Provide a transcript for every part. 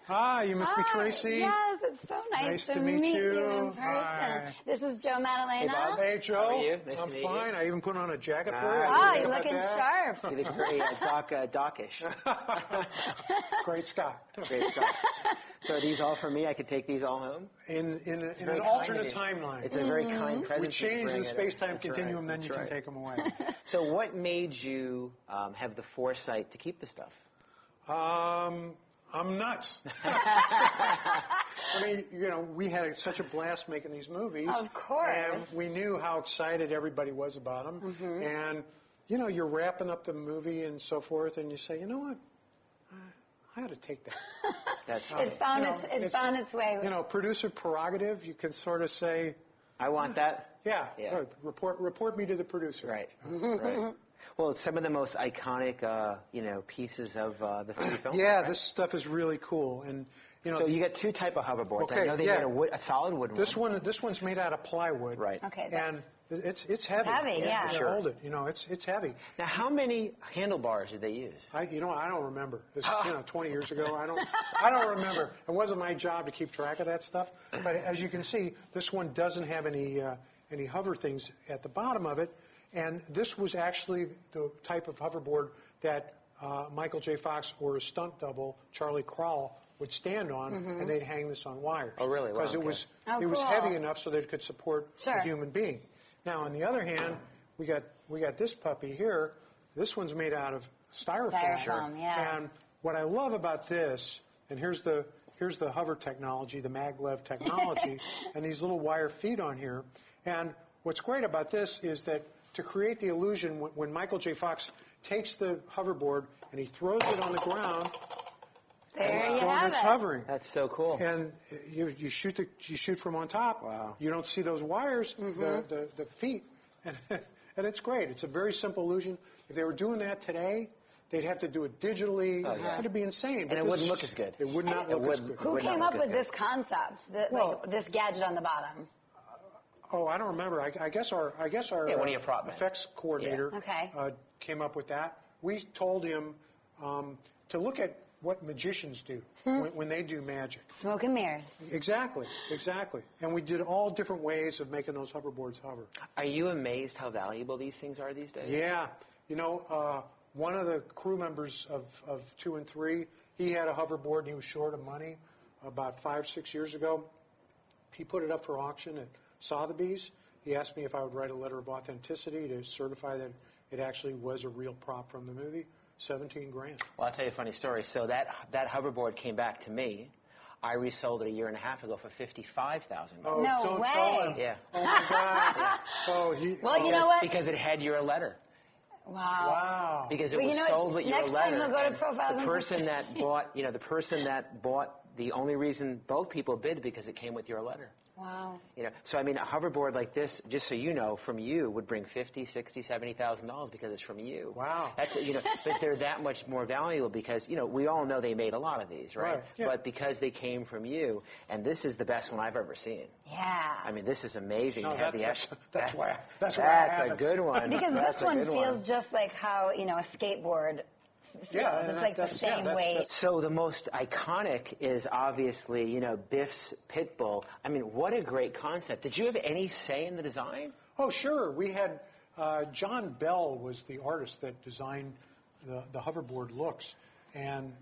Hi, you must be Tracy. Yes, it's so nice to meet you in person. Hi. This is Joe Madalena. Hey, Bob. Hey, Joe. How are you? Nice I'm to meet you. fine. I even put on a jacket for you. Oh, you're looking sharp. You look very dockish. Great Scott. Great Scott. So are these all for me? I could take these all home? In an alternate timeline. It's a very kind present. We change the space-time That's continuum, right. then you can take them away. So what made you have the foresight to keep the stuff? I'm nuts. I mean, you know, we had such a blast making these movies. Of course. And we knew how excited everybody was about them. And, you know, you're wrapping up the movie and so forth, and you say, you know what? I ought to take that. That's it found its way. You know, producer prerogative, you can sort of say, I want that. Yeah. Good. Report me to the producer. Right. Right. Well, it's some of the most iconic, you know, pieces of the 3D film. Yeah, right? this stuff is really cool, and you know. So you got two type of hoverboards. Okay, I know they made a solid wood one. This one's made out of plywood. Right. Okay. And it's heavy. Heavy, yeah. Sure. Hold it. You know, it's heavy. Now, how many handlebars did they use? I don't remember. This, you know, 20 years ago, I don't remember. It wasn't my job to keep track of that stuff. But as you can see, this one doesn't have any hover things at the bottom of it. And this was actually the type of hoverboard that Michael J. Fox or his stunt double, Charlie Crowell, would stand on, and they'd hang this on wires. Oh, really? Because Wow, it was heavy enough so that it could support a human being. Now, on the other hand, we got this puppy here. This one's made out of styrofoam. Yeah. And what I love about this, and here's the hover technology, the maglev technology, and these little wire feet on here. And what's great about this is that to create the illusion, when Michael J. Fox takes the hoverboard and he throws it on the ground, there you have it's it. hovering. That's so cool. And you shoot from on top. Wow. You don't see those wires, the feet, and it's great. It's a very simple illusion. If they were doing that today, they'd have to do it digitally. It'd be insane. And it wouldn't look as good. It would not look as good. Who came up with this concept? Like this gadget on the bottom? Oh, I don't remember. I guess our one of your prop men. effects coordinator came up with that. We told him to look at what magicians do when they do magic. Smoke and mirrors. Exactly. And we did all different ways of making those hoverboards hover. Are you amazed how valuable these things are these days? Yeah. You know, one of the crew members of 2 and 3, he had a hoverboard and he was short of money about 5-6 years ago. He put it up for auction at Sotheby's. He asked me if I would write a letter of authenticity to certify that it actually was a real prop from the movie. $17,000. Well, I'll tell you a funny story. So that hoverboard came back to me. I resold it a year and a half ago for $55,000. Oh, no don't way. tell him. Yeah. Oh my God. Yeah. Oh, well, you know what? Because it had your letter. Wow. Because it was sold with your letter. Next time we'll go to Profiles. The person that bought, you know, the only reason both people bid because it came with your letter. Wow. You know, so I mean, a hoverboard like this, just so you know, from you would bring $50,000, $60,000, $70,000 because it's from you. Wow. That's, you know, but they're that much more valuable because, you know, we all know they made a lot of these, right? Yeah. But because they came from you, and this is the best one I've ever seen. Yeah. I mean, this is amazing. No, that's why that's a good one. Because that's this one feels just like how, you know, a skateboard. Yeah, it's like the same weight. So the most iconic is obviously, you know, Biff's pit bull. I mean, what a great concept. Did you have any say in the design? Oh, sure. We had John Bell was the artist that designed the hoverboard looks, and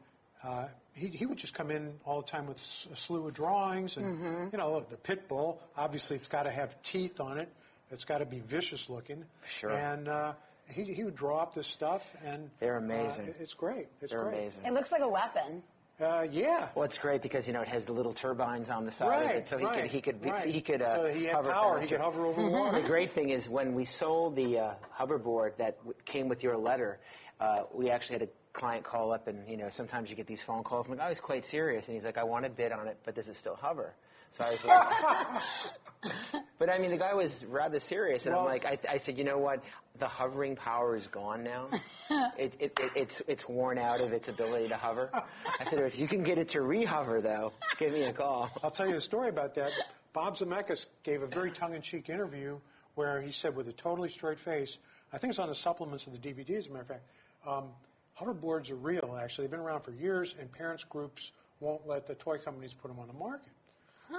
he would just come in all the time with a slew of drawings, and you know, the pit bull. Obviously, it's got to have teeth on it. It's got to be vicious looking. Sure. And he would draw up this stuff, and they're amazing. It's great. They're amazing. It looks like a weapon. Yeah. Well, it's great because, you know, it has the little turbines on the side of it, so he could so he had hover power. faster. He could hover over water. The great thing is when we sold the hoverboard that came with your letter, we actually had a client call up, and, you know, sometimes you get these phone calls. I'm like, I was quite serious, and he's like, I want to bid on it, but does it still hover? So I was like, but I mean, the guy was rather serious, and I'm like, I said, you know what? The hovering power is gone now. It's worn out of its ability to hover. I said, if you can get it to re-hover, though, give me a call. I'll tell you a story about that. Bob Zemeckis gave a very tongue-in-cheek interview where he said, with a totally straight face, I think it's on the supplements of the DVD, as a matter of fact, hoverboards are real, actually. They've been around for years, and parents groups won't let the toy companies put them on the market.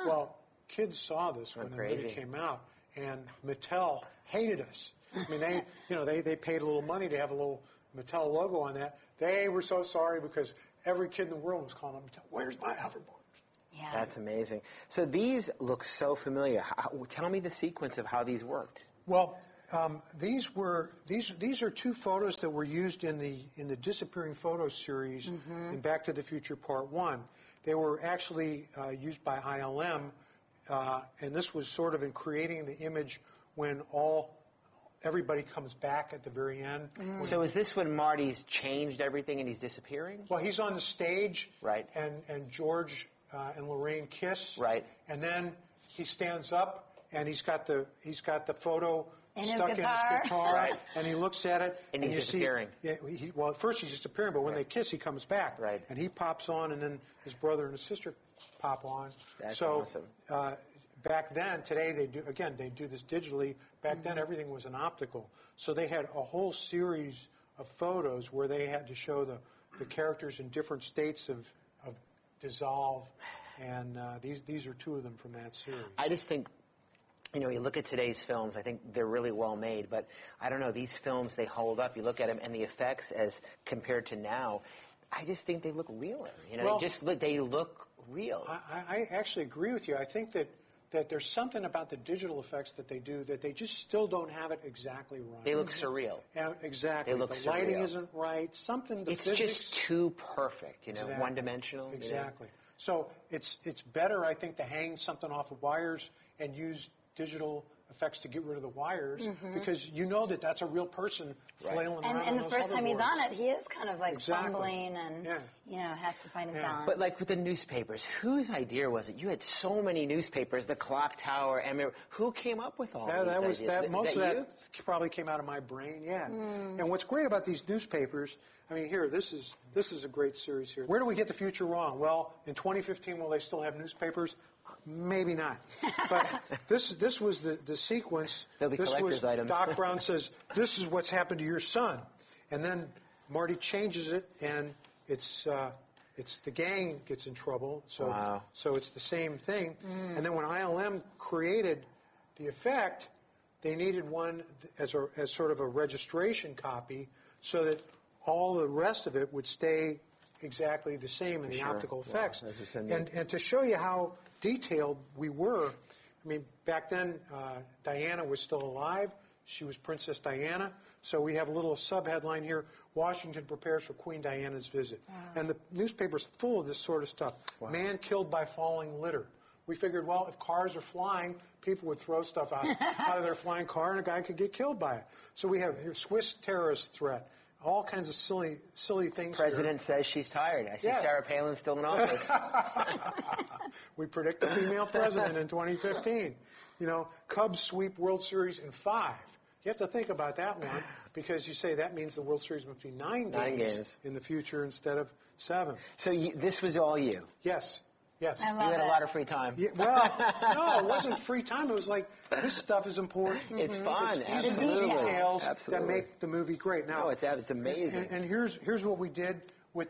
Well, kids saw this when the movie came out, and Mattel hated us. I mean, they paid a little money to have a little Mattel logo on that. They were so sorry because every kid in the world was calling them Mattel. Where's my hoverboard? Yeah. That's amazing. So these look so familiar. Tell me the sequence of how these worked. Well, these are two photos that were used in the Disappearing Photos series in Back to the Future Part 1. They were actually used by ILM, and this was sort of in creating the image when everybody comes back at the very end. So is this when Marty's changed everything and he's disappearing? Well, he's on the stage, right? And George and Lorraine kiss, right? And then he stands up and he's got the photo stuck in his guitar, right? And he looks at it, and he's disappearing. Well, at first he's disappearing, but when they kiss, he comes back, right? And he pops on, and then his brother and his sister pop on. That's so awesome. Back then, today they do this digitally. Back then, everything was an optical. So they had a whole series of photos where they had to show the characters in different states of dissolve, and these are two of them from that series. I just think, you look at today's films, I think they're really well made, but I don't know, these films, they hold up. You look at them, and the effects as compared to now, I just think they look realer. Well, they look real. I actually agree with you. I think that there's something about the digital effects that they do that they just still don't have it exactly right. They look surreal. Yeah, exactly. They look the lighting isn't right. It's just too perfect, exactly. One-dimensional. Exactly. So it's better, I think, to hang something off of wires and use digital effects to get rid of the wires, because that's a real person flailing around. And the first time he's on it, he is kind of like fumbling and has to find his balance. But like with the newspapers, whose idea was it? You had so many newspapers, the Clock Tower, who came up with all these ideas? Most of that probably came out of my brain, And what's great about these newspapers, I mean, here, this is a great series here. Where do we get the future wrong? Well, in 2015, will they still have newspapers? Maybe not. But this was the sequence. They'll be collector's items. Doc Brown says, this is what's happened to your son. And then Marty changes it, and it's the gang gets in trouble. So, so it's the same thing. And then when ILM created the effect, they needed one as sort of a registration copy so that all the rest of it would stay exactly the same in the optical effects. And to show you how detailed we were, I mean, back then Diana was still alive. She was Princess Diana. So we have a little sub-headline here, Washington prepares for Queen Diana's visit. And the newspaper's full of this sort of stuff. Man killed by falling litter. We figured, well, if cars are flying, people would throw stuff out of their flying car, and a guy could get killed by it. So we have here, Swiss terrorist threat. All kinds of silly things. President says she's tired. I see Sarah Palin still in office. We predict a female president in 2015. Cubs sweep World Series in 5. You have to think about that one, because you say that means the World Series must be 9 games in the future instead of 7. So this was all you? Yes. Yes. I love you had a lot of free time. Yeah, well, no, it wasn't free time. It was like, this stuff is important. It's fun. It's these details that make the movie great. Now, it's amazing. And here's what we did with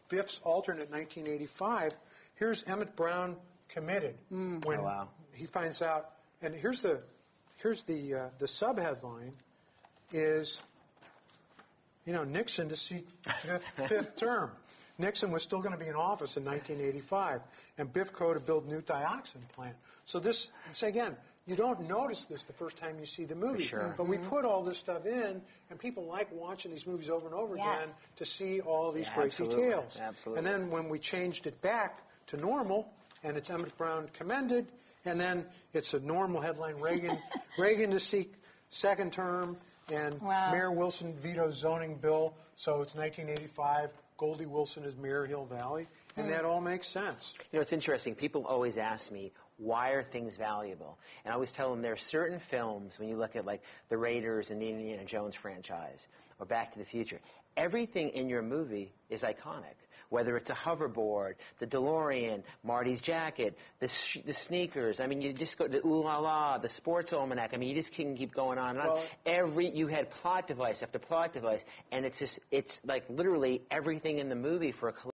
Biff's alternate 1985. Here's Emmett Brown committed when he finds out. And here's the sub-headline is, Nixon to seek fifth term. Nixon was still going to be in office in 1985, and BIFCO to build new dioxin plant. So again, you don't notice this the first time you see the movie. But we put all this stuff in, and people like watching these movies over and over again to see all these great details. Absolutely. And then when we changed it back to normal, and it's Emmett Brown commended, and then it's a normal headline, Reagan to seek second term, and Mayor Wilson vetoes zoning bill, so it's 1985. Goldie Wilson is Mayor Hill Valley, and that all makes sense. It's interesting. People always ask me, why are things valuable? And I always tell them there are certain films, when you look at like the Raiders and the Indiana Jones franchise or Back to the Future, everything in your movie is iconic. Whether it's a hoverboard, the DeLorean, Marty's jacket, the sneakers. I mean, you just go to Ooh La La, the sports almanac. I mean, you just can keep going on and on. You had plot device after plot device, and it's like literally everything in the movie for a collector.